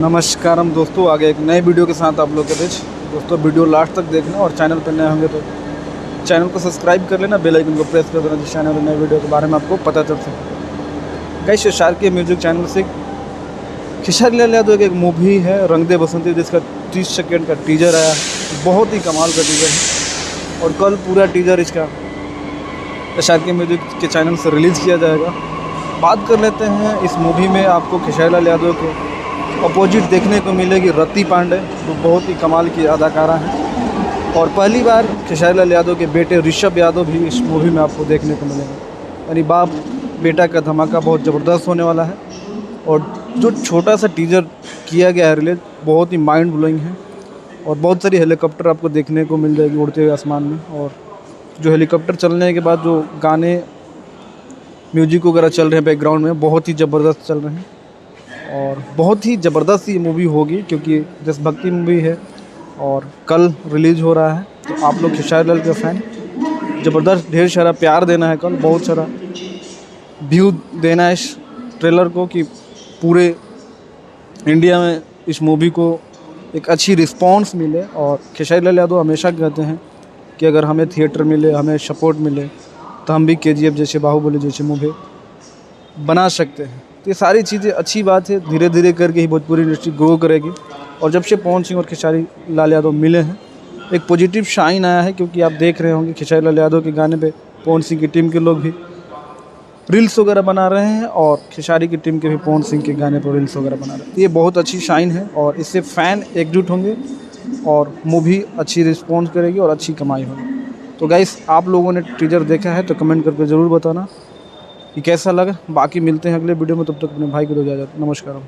नमस्कारम दोस्तों, आगे एक नए वीडियो के साथ आप लोग के बीच। दोस्तों वीडियो लास्ट तक देखना और चैनल पर नए होंगे तो चैनल को सब्सक्राइब कर लेना, बेल आइकन को प्रेस कर देना जिस चैनल में नए वीडियो के बारे में आपको पता चल सके। गाइस, शारकीय म्यूजिक चैनल से खेसारी लाल यादव की एक मूवी है रंग दे बसंती, जिसका 30 सेकेंड का टीजर आया। बहुत ही कमाल का टीजर है और कल पूरा टीजर इसका शारकीय म्यूजिक के चैनल से रिलीज़ किया जाएगा। बात कर लेते हैं इस मूवी में आपको खेसारी लाल यादव के अपोजिट देखने को मिलेगी रति पांडे, जो बहुत ही कमाल की अदाकारा हैं। और पहली बार खेसारी लाल यादव के बेटे ऋषभ यादव भी इस मूवी में आपको देखने को मिलेंगे। यानी बाप बेटा का धमाका बहुत ज़बरदस्त होने वाला है। और जो छोटा सा टीजर किया गया है रिलीज, बहुत ही माइंड ब्लोइंग है। और बहुत सारी हेलीकॉप्टर आपको देखने को मिल जाएगी उड़ते हुए आसमान में। और जो हेलीकॉप्टर चलने के बाद जो गाने म्यूजिक वगैरह चल रहे हैं बैकग्राउंड में, बहुत ही ज़बरदस्त चल रहे हैं। और बहुत ही ज़बरदस्त ये मूवी होगी क्योंकि देशभक्ति मूवी है और कल रिलीज़ हो रहा है। तो आप लोग खेसारी लाल के फ़ैन ज़बरदस्त ढेर सारा प्यार देना है, कल बहुत सारा व्यू देना है इस ट्रेलर को कि पूरे इंडिया में इस मूवी को एक अच्छी रिस्पॉन्स मिले। और खेसारी लाल यादव हमेशा कहते हैं कि अगर हमें थिएटर मिले, हमें सपोर्ट मिले, तो हम भी KGF जैसे, बाहुबली जैसे मूवी बना सकते हैं। तो ये सारी चीज़ें अच्छी बात है। धीरे धीरे करके ही भोजपुरी इंडस्ट्री ग्रो करेगी। और जब से पवन सिंह और खेसारी लाल यादव मिले हैं, एक पॉजिटिव शाइन आया है। क्योंकि आप देख रहे होंगे खेसारी लाल यादव के गाने पे पवन सिंह की टीम के लोग भी रील्स वगैरह बना रहे हैं और खेसारी की टीम के भी पवन सिंह के गाने पर रील्स वगैरह बना रहे हैं। तो ये बहुत अच्छी शाइन है और इससे फ़ैन एकजुट होंगे और मूवी अच्छी रिस्पॉन्स करेगी और अच्छी कमाई होगी। तो गाइस, आप लोगों ने टीजर देखा है तो कमेंट करके ज़रूर बताना कि कैसा लगा। बाकी मिलते हैं अगले वीडियो में, तब तक अपने भाई को दो इजाज़त। नमस्कार।